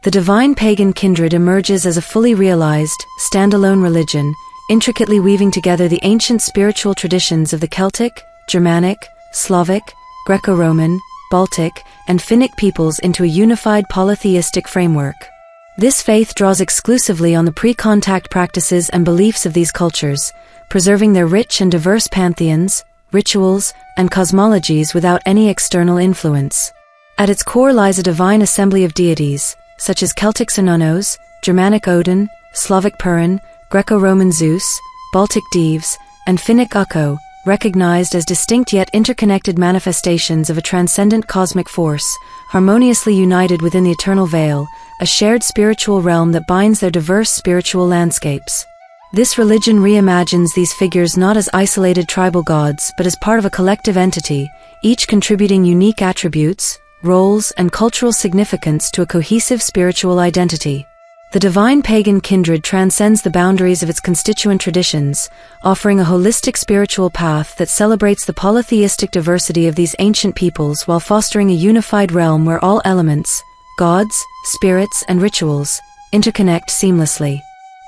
The divine pagan kindred emerges as a fully realized, standalone religion, intricately weaving together the ancient spiritual traditions of the Celtic, Germanic, Slavic, Greco-Roman, Baltic, and Finnic peoples into a unified polytheistic framework. This faith draws exclusively on the pre-contact practices and beliefs of these cultures, preserving their rich and diverse pantheons, rituals, and cosmologies without any external influence. At its core lies a divine assembly of deities, such as Celtic Cernunnos, Germanic Odin, Slavic Purin, Greco-Roman Zeus, Baltic Dives, and Finnic Ukko, recognized as distinct yet interconnected manifestations of a transcendent cosmic force, harmoniously united within the eternal veil, a shared spiritual realm that binds their diverse spiritual landscapes. This religion reimagines these figures not as isolated tribal gods but as part of a collective entity, each contributing unique attributes, roles, and cultural significance to a cohesive spiritual identity. The divine pagan kindred transcends the boundaries of its constituent traditions, offering a holistic spiritual path that celebrates the polytheistic diversity of these ancient peoples while fostering a unified realm where all elements, gods, spirits, and rituals, interconnect seamlessly.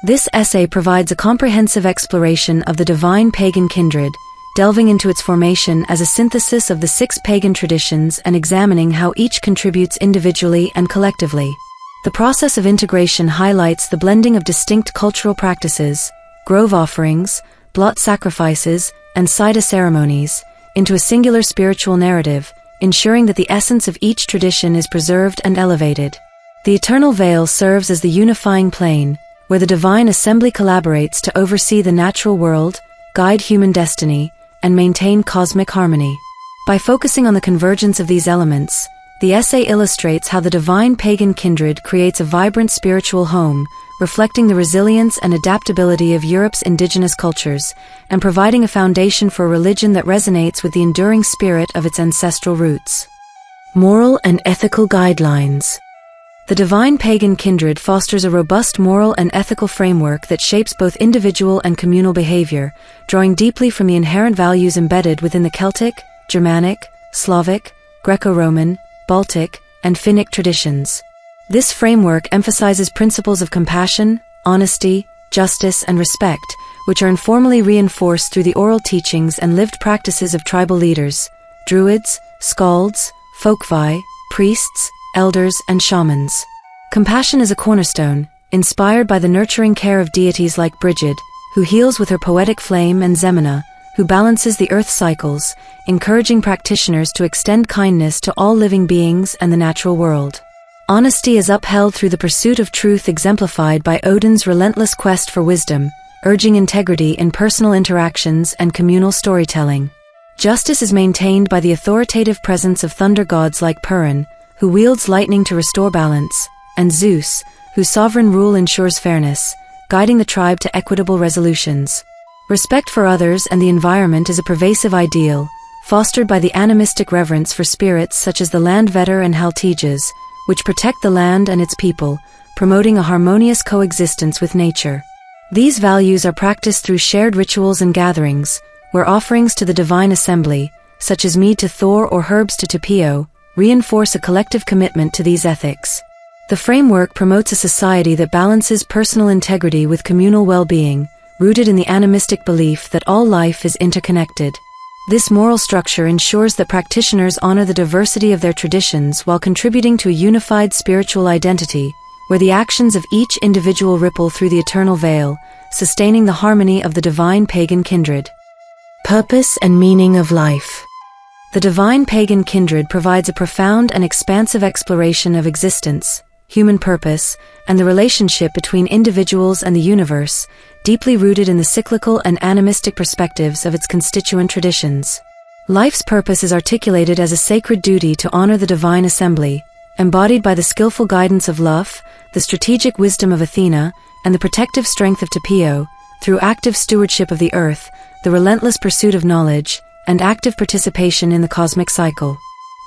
This essay provides a comprehensive exploration of the divine pagan kindred, delving into its formation as a synthesis of the 6 pagan traditions and examining how each contributes individually and collectively. The process of integration highlights the blending of distinct cultural practices, grove offerings, blot sacrifices, and Sida ceremonies, into a singular spiritual narrative, ensuring that the essence of each tradition is preserved and elevated. The eternal veil serves as the unifying plane, where the divine assembly collaborates to oversee the natural world, guide human destiny, and maintain cosmic harmony. By focusing on the convergence of these elements, the essay illustrates how the divine pagan kindred creates a vibrant spiritual home, reflecting the resilience and adaptability of Europe's indigenous cultures, and providing a foundation for a religion that resonates with the enduring spirit of its ancestral roots. Moral and ethical guidelines. The divine pagan kindred fosters a robust moral and ethical framework that shapes both individual and communal behavior, drawing deeply from the inherent values embedded within the Celtic, Germanic, Slavic, Greco-Roman, Baltic, and Finnic traditions. This framework emphasizes principles of compassion, honesty, justice, and respect, which are informally reinforced through the oral teachings and lived practices of tribal leaders, druids, skalds, folkvi, priests, elders, and shamans. Compassion is a cornerstone, inspired by the nurturing care of deities like Brigid, who heals with her poetic flame, and Zemina, who balances the earth's cycles, encouraging practitioners to extend kindness to all living beings and the natural world. Honesty is upheld through the pursuit of truth, exemplified by Odin's relentless quest for wisdom, urging integrity in personal interactions and communal storytelling. Justice is maintained by the authoritative presence of thunder gods like Purin, who wields lightning to restore balance, and Zeus, whose sovereign rule ensures fairness, guiding the tribe to equitable resolutions. Respect for others and the environment is a pervasive ideal, fostered by the animistic reverence for spirits such as the Landvetter and Haltijas, which protect the land and its people, promoting a harmonious coexistence with nature. These values are practiced through shared rituals and gatherings, where offerings to the divine assembly, such as mead to Thor or herbs to Tapio, reinforce a collective commitment to these ethics. The framework promotes a society that balances personal integrity with communal well-being, rooted in the animistic belief that all life is interconnected. This moral structure ensures that practitioners honor the diversity of their traditions while contributing to a unified spiritual identity, where the actions of each individual ripple through the eternal veil, sustaining the harmony of the divine pagan kindred. Purpose and meaning of life. The divine pagan kindred provides a profound and expansive exploration of existence, human purpose, and the relationship between individuals and the universe, deeply rooted in the cyclical and animistic perspectives of its constituent traditions. Life's purpose is articulated as a sacred duty to honor the divine assembly, embodied by the skillful guidance of Lugh, the strategic wisdom of Athena, and the protective strength of Tapio, through active stewardship of the earth, the relentless pursuit of knowledge, and active participation in the cosmic cycle.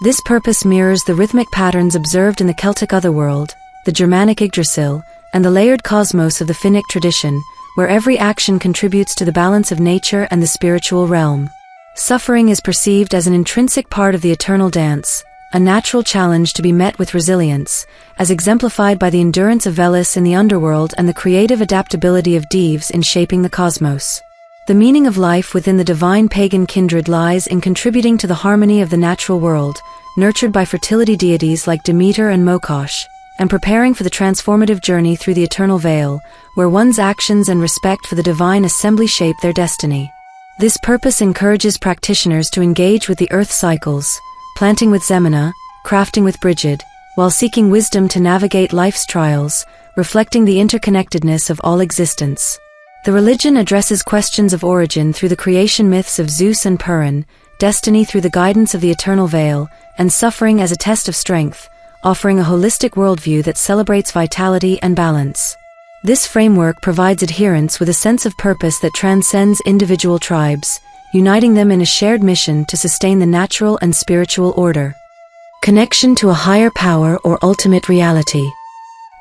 This purpose mirrors the rhythmic patterns observed in the Celtic otherworld, the Germanic Yggdrasil, and the layered cosmos of the Finnic tradition, where every action contributes to the balance of nature and the spiritual realm. Suffering is perceived as an intrinsic part of the eternal dance, a natural challenge to be met with resilience, as exemplified by the endurance of Velis in the underworld and the creative adaptability of Dives in shaping the cosmos. The meaning of life within the divine pagan kindred lies in contributing to the harmony of the natural world, nurtured by fertility deities like Demeter and Mokosh, and preparing for the transformative journey through the eternal veil, where one's actions and respect for the divine assembly shape their destiny. This purpose encourages practitioners to engage with the earth cycles, planting with Zemina, crafting with Brigid, while seeking wisdom to navigate life's trials, reflecting the interconnectedness of all existence. The religion addresses questions of origin through the creation myths of Zeus and Purin, destiny through the guidance of the eternal veil, and suffering as a test of strength, offering a holistic worldview that celebrates vitality and balance. This framework provides adherents with a sense of purpose that transcends individual tribes, uniting them in a shared mission to sustain the natural and spiritual order. Connection to a higher power or ultimate reality.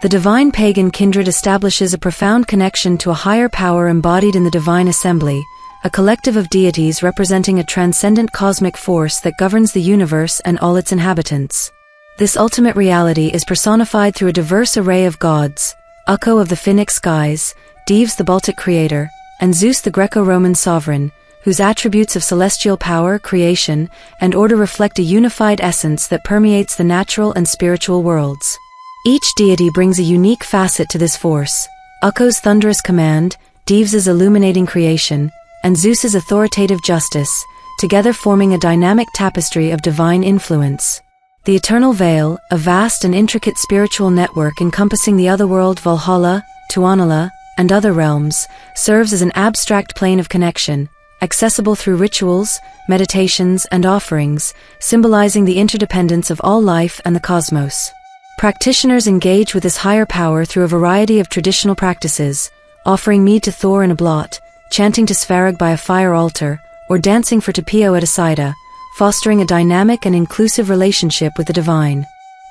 The divine pagan kindred establishes a profound connection to a higher power embodied in the divine assembly, a collective of deities representing a transcendent cosmic force that governs the universe and all its inhabitants. This ultimate reality is personified through a diverse array of gods, Ukko of the Finnic skies, Dives the Baltic creator, and Zeus the Greco-Roman sovereign, whose attributes of celestial power, creation, and order reflect a unified essence that permeates the natural and spiritual worlds. Each deity brings a unique facet to this force: Ukko's thunderous command, Dives' illuminating creation, and Zeus's authoritative justice, together forming a dynamic tapestry of divine influence. The Eternal Veil, a vast and intricate spiritual network encompassing the otherworld, Valhalla, Tuonela, and other realms, serves as an abstract plane of connection, accessible through rituals, meditations, and offerings, symbolizing the interdependence of all life and the cosmos. Practitioners engage with this higher power through a variety of traditional practices, offering mead to Thor in a blot, chanting to Svarog by a fire altar, or dancing for Tapio at a Saida, fostering a dynamic and inclusive relationship with the divine.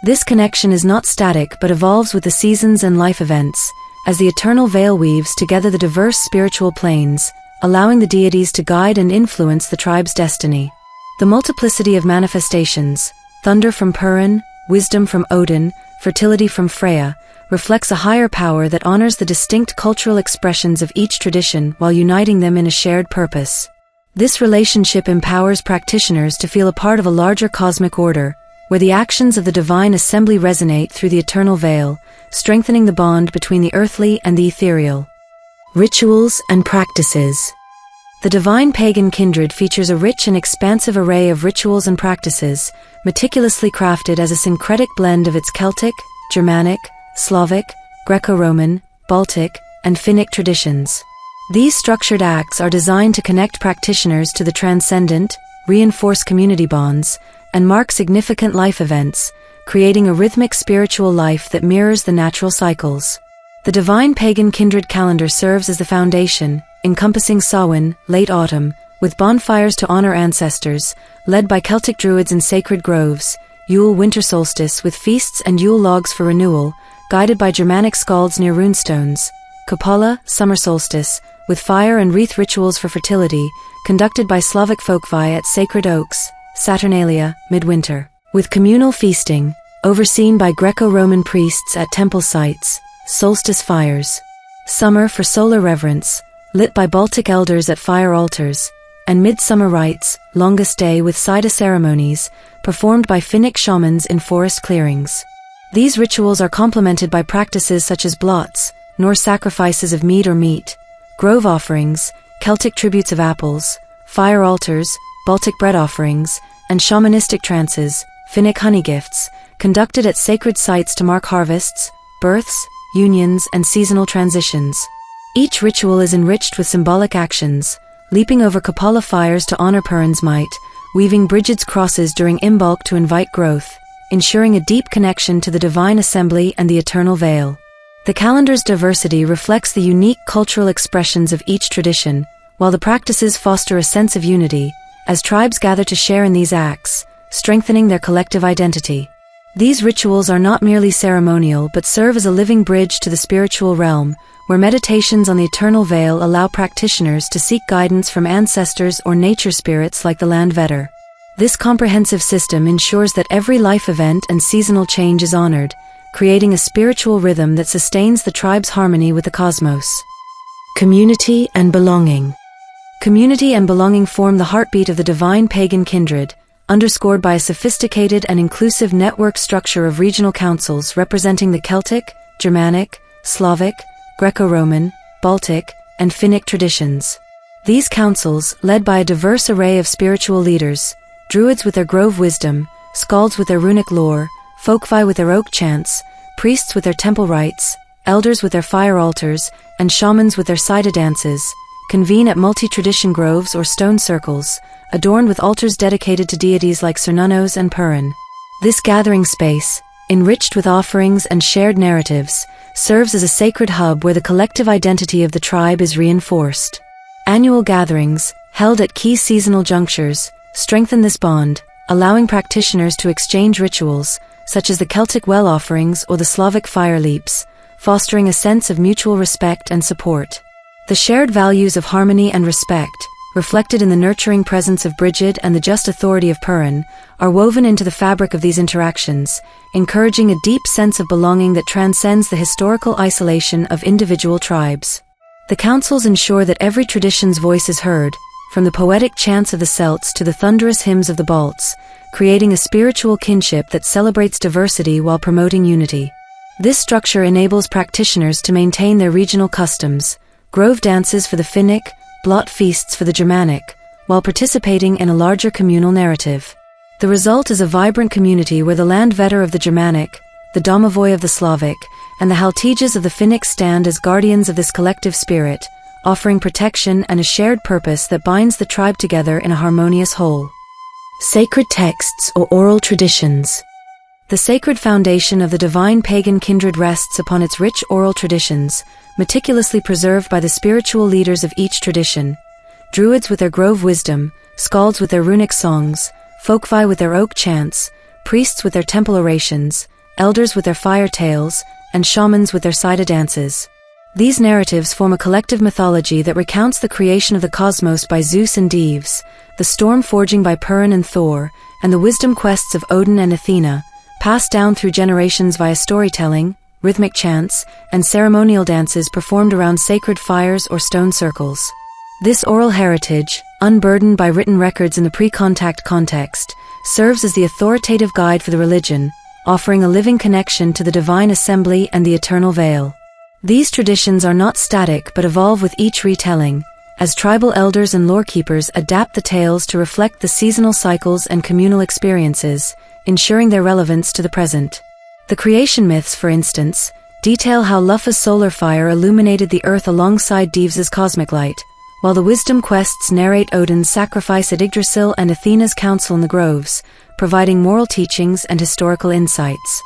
This connection is not static but evolves with the seasons and life events, as the eternal veil weaves together the diverse spiritual planes, allowing the deities to guide and influence the tribe's destiny. The multiplicity of manifestations, thunder from Purin, wisdom from Odin, fertility from Freya, reflects a higher power that honors the distinct cultural expressions of each tradition while uniting them in a shared purpose. This relationship empowers practitioners to feel a part of a larger cosmic order, where the actions of the divine assembly resonate through the eternal veil, strengthening the bond between the earthly and the ethereal. Rituals and practices. The divine pagan kindred features a rich and expansive array of rituals and practices, meticulously crafted as a syncretic blend of its Celtic, Germanic, Slavic, Greco-Roman, Baltic, and Finnic traditions. These structured acts are designed to connect practitioners to the transcendent, reinforce community bonds, and mark significant life events, creating a rhythmic spiritual life that mirrors the natural cycles. The divine pagan kindred calendar serves as the foundation, encompassing Samhain, late autumn, with bonfires to honor ancestors, led by Celtic druids in sacred groves, Yule winter solstice with feasts and Yule logs for renewal, guided by Germanic skalds near runestones, Kupala, summer solstice, with fire and wreath rituals for fertility, conducted by Slavic folkvi at sacred oaks, Saturnalia, midwinter, with communal feasting, overseen by Greco-Roman priests at temple sites, solstice fires, summer for solar reverence, lit by Baltic elders at fire altars, and midsummer rites, longest day with Saida ceremonies, performed by Finnic shamans in forest clearings. These rituals are complemented by practices such as blots, Norse sacrifices of meat or meat, grove offerings, Celtic tributes of apples, fire altars, Baltic bread offerings, and shamanistic trances, Finnic honey gifts, conducted at sacred sites to mark harvests, births, unions, and seasonal transitions. Each ritual is enriched with symbolic actions, leaping over Kupala fires to honor Purin's might, weaving Brigid's crosses during Imbolc to invite growth, ensuring a deep connection to the divine assembly and the eternal veil. The calendar's diversity reflects the unique cultural expressions of each tradition, while the practices foster a sense of unity, as tribes gather to share in these acts, strengthening their collective identity. These rituals are not merely ceremonial but serve as a living bridge to the spiritual realm, where meditations on the eternal veil allow practitioners to seek guidance from ancestors or nature spirits like the land vetter. This comprehensive system ensures that every life event and seasonal change is honored, creating a spiritual rhythm that sustains the tribe's harmony with the cosmos. Community and belonging. Community and belonging form the heartbeat of the divine pagan kindred, underscored by a sophisticated and inclusive network structure of regional councils representing the Celtic, Germanic, Slavic, Greco-Roman, Baltic, and Finnic traditions. These councils, led by a diverse array of spiritual leaders, druids with their grove wisdom, skalds with their runic lore, folkvi with their oak chants, priests with their temple rites, elders with their fire altars, and shamans with their Sida dances, convene at multi-tradition groves or stone circles, adorned with altars dedicated to deities like Cernunnos and Purin. This gathering space, enriched with offerings and shared narratives, serves as a sacred hub where the collective identity of the tribe is reinforced. Annual gatherings, held at key seasonal junctures, strengthen this bond, allowing practitioners to exchange rituals, such as the Celtic well offerings or the Slavic fire leaps, fostering a sense of mutual respect and support. The shared values of harmony and respect, reflected in the nurturing presence of Brigid and the just authority of Purin, are woven into the fabric of these interactions, encouraging a deep sense of belonging that transcends the historical isolation of individual tribes. The councils ensure that every tradition's voice is heard, from the poetic chants of the Celts to the thunderous hymns of the Balts, creating a spiritual kinship that celebrates diversity while promoting unity. This structure enables practitioners to maintain their regional customs, grove dances for the Finnic, blot feasts for the Germanic, while participating in a larger communal narrative. The result is a vibrant community where the land vetter of the Germanic, the domovoi of the Slavic, and the haltijas of the Finnic stand as guardians of this collective spirit, offering protection and a shared purpose that binds the tribe together in a harmonious whole. Sacred texts or oral traditions. The sacred foundation of the divine pagan kindred rests upon its rich oral traditions, meticulously preserved by the spiritual leaders of each tradition. Druids with their grove wisdom, skalds with their runic songs, folkvi with their oak chants, priests with their temple orations, elders with their fire tales, and shamans with their Sida dances. These narratives form a collective mythology that recounts the creation of the cosmos by Zeus and Dives, the storm forging by Purin and Thor, and the wisdom quests of Odin and Athena, passed down through generations via storytelling, rhythmic chants, and ceremonial dances performed around sacred fires or stone circles. This oral heritage, unburdened by written records in the pre-contact context, serves as the authoritative guide for the religion, offering a living connection to the divine assembly and the eternal veil. These traditions are not static but evolve with each retelling, as tribal elders and lorekeepers adapt the tales to reflect the seasonal cycles and communal experiences, ensuring their relevance to the present. The creation myths, for instance, detail how Lufa's solar fire illuminated the earth alongside Dives's cosmic light, while the wisdom quests narrate Odin's sacrifice at Yggdrasil and Athena's council in the groves, providing moral teachings and historical insights.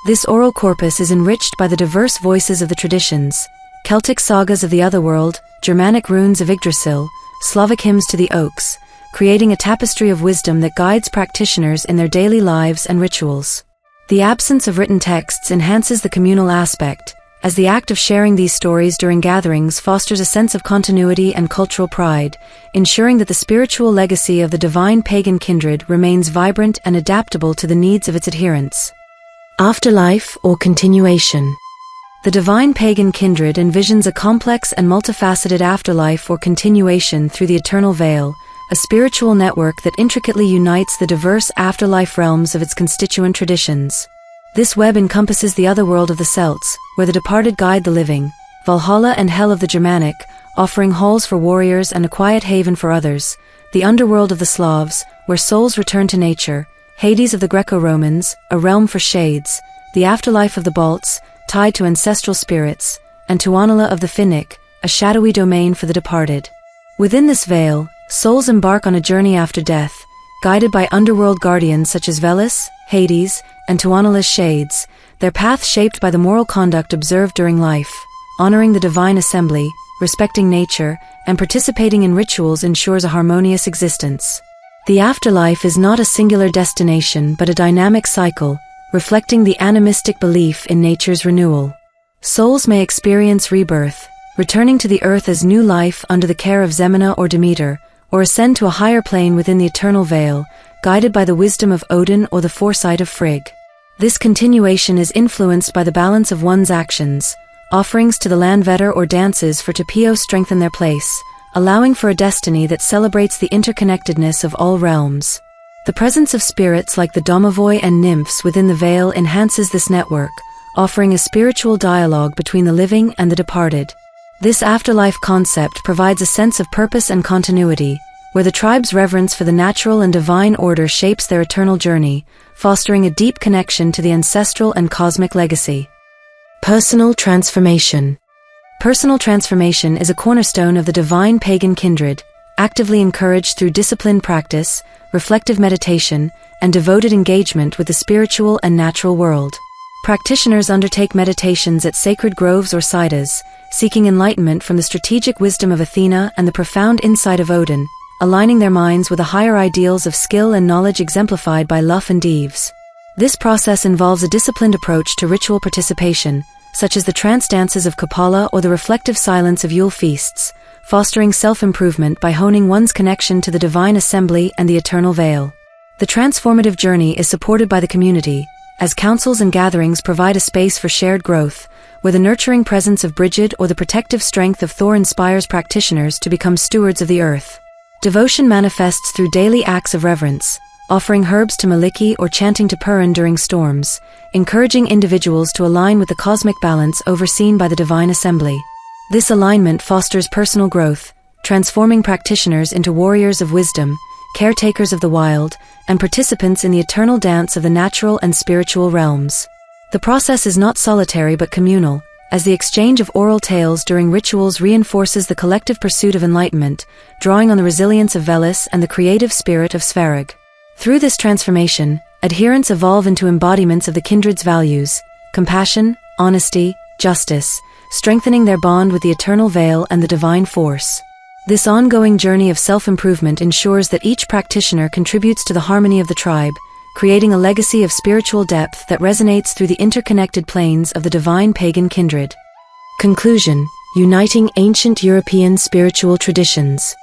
This oral corpus is enriched by the diverse voices of the traditions, Celtic sagas of the Otherworld, Germanic runes of Yggdrasil, Slavic hymns to the Oaks, creating a tapestry of wisdom that guides practitioners in their daily lives and rituals. The absence of written texts enhances the communal aspect, as the act of sharing these stories during gatherings fosters a sense of continuity and cultural pride, ensuring that the spiritual legacy of the divine pagan kindred remains vibrant and adaptable to the needs of its adherents. Afterlife or continuation. The divine pagan kindred envisions a complex and multifaceted afterlife or continuation through the eternal veil, a spiritual network that intricately unites the diverse afterlife realms of its constituent traditions. This web encompasses the otherworld of the Celts, where the departed guide the living, Valhalla and Hell of the Germanic, offering halls for warriors and a quiet haven for others, the underworld of the Slavs, where souls return to nature, Hades of the Greco-Romans, a realm for shades, the afterlife of the Balts, tied to ancestral spirits, and Tuonela of the Finnic, a shadowy domain for the departed. Within this veil, souls embark on a journey after death, guided by underworld guardians such as Veles, Hades, and Tuonela's shades, their path shaped by the moral conduct observed during life. Honoring the divine assembly, respecting nature, and participating in rituals ensures a harmonious existence. The afterlife is not a singular destination but a dynamic cycle, reflecting the animistic belief in nature's renewal. Souls may experience rebirth, returning to the earth as new life under the care of Zemina or Demeter, or ascend to a higher plane within the eternal veil, guided by the wisdom of Odin or the foresight of Frigg. This continuation is influenced by the balance of one's actions. Offerings to the Landvetter or dances for Tapio strengthen their place, allowing for a destiny that celebrates the interconnectedness of all realms. The presence of spirits like the domovoi and nymphs within the veil enhances this network, offering a spiritual dialogue between the living and the departed. This afterlife concept provides a sense of purpose and continuity, where the tribe's reverence for the natural and divine order shapes their eternal journey, fostering a deep connection to the ancestral and cosmic legacy. Personal transformation. Personal transformation is a cornerstone of the divine pagan kindred, actively encouraged through disciplined practice, reflective meditation, and devoted engagement with the spiritual and natural world. Practitioners undertake meditations at sacred groves or siddhas, seeking enlightenment from the strategic wisdom of Athena and the profound insight of Odin, aligning their minds with the higher ideals of skill and knowledge exemplified by Lugh and Dives. This process involves a disciplined approach to ritual participation, such as the trance dances of Kapala or the reflective silence of Yule feasts, fostering self-improvement by honing one's connection to the divine assembly and the eternal veil. The transformative journey is supported by the community, as councils and gatherings provide a space for shared growth, where the nurturing presence of Brigid or the protective strength of Thor inspires practitioners to become stewards of the earth. Devotion manifests through daily acts of reverence, offering herbs to Maliki or chanting to Purin during storms, encouraging individuals to align with the cosmic balance overseen by the divine assembly. This alignment fosters personal growth, transforming practitioners into warriors of wisdom, caretakers of the wild, and participants in the eternal dance of the natural and spiritual realms. The process is not solitary but communal, as the exchange of oral tales during rituals reinforces the collective pursuit of enlightenment, drawing on the resilience of Velis and the creative spirit of Sverige. Through this transformation, adherents evolve into embodiments of the kindred's values: compassion, honesty, justice, strengthening their bond with the eternal veil and the divine force. This ongoing journey of self-improvement ensures that each practitioner contributes to the harmony of the tribe, creating a legacy of spiritual depth that resonates through the interconnected planes of the divine pagan kindred. Conclusion: uniting ancient European spiritual traditions.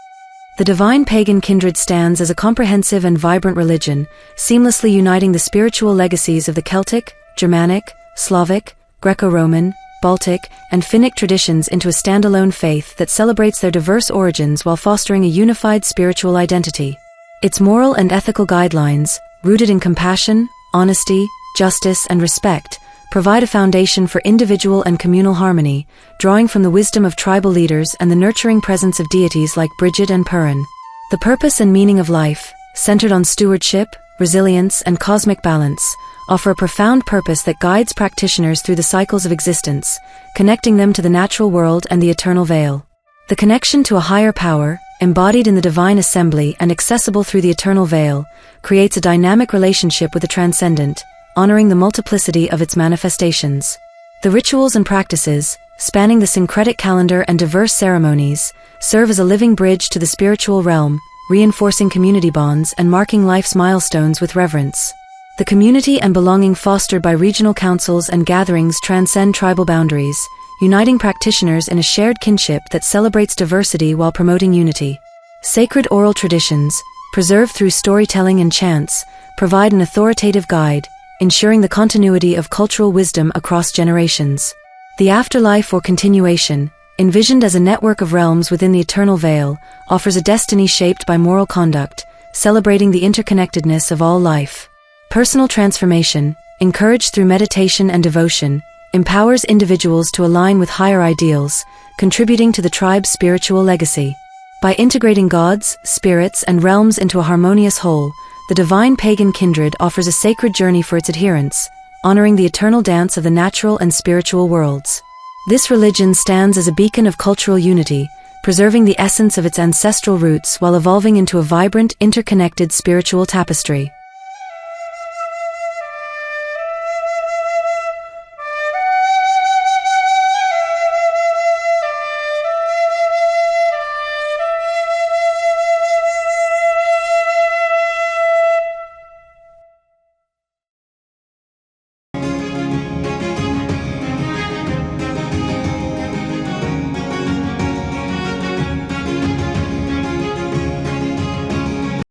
The divine pagan kindred stands as a comprehensive and vibrant religion, seamlessly uniting the spiritual legacies of the Celtic, Germanic, Slavic, Greco-Roman, Baltic, and Finnic traditions into a standalone faith that celebrates their diverse origins while fostering a unified spiritual identity. Its moral and ethical guidelines, rooted in compassion, honesty, justice, and respect, provide a foundation for individual and communal harmony, drawing from the wisdom of tribal leaders and the nurturing presence of deities like Brigid and Purin. The purpose and meaning of life, centered on stewardship, resilience, and cosmic balance, offer a profound purpose that guides practitioners through the cycles of existence, connecting them to the natural world and the eternal veil. The connection to a higher power, embodied in the divine assembly and accessible through the eternal veil, creates a dynamic relationship with the transcendent, honoring the multiplicity of its manifestations. The rituals and practices, spanning the syncretic calendar and diverse ceremonies, serve as a living bridge to the spiritual realm, reinforcing community bonds and marking life's milestones with reverence. The community and belonging fostered by regional councils and gatherings transcend tribal boundaries, uniting practitioners in a shared kinship that celebrates diversity while promoting unity. Sacred oral traditions, preserved through storytelling and chants, provide an authoritative guide, ensuring the continuity of cultural wisdom across generations. The afterlife or continuation, envisioned as a network of realms within the eternal veil, offers a destiny shaped by moral conduct, celebrating the interconnectedness of all life. Personal transformation, encouraged through meditation and devotion, empowers individuals to align with higher ideals, contributing to the tribe's spiritual legacy. By integrating gods, spirits, and realms into a harmonious whole, the divine pagan kindred offers a sacred journey for its adherents, honoring the eternal dance of the natural and spiritual worlds. This religion stands as a beacon of cultural unity, preserving the essence of its ancestral roots while evolving into a vibrant, interconnected spiritual tapestry.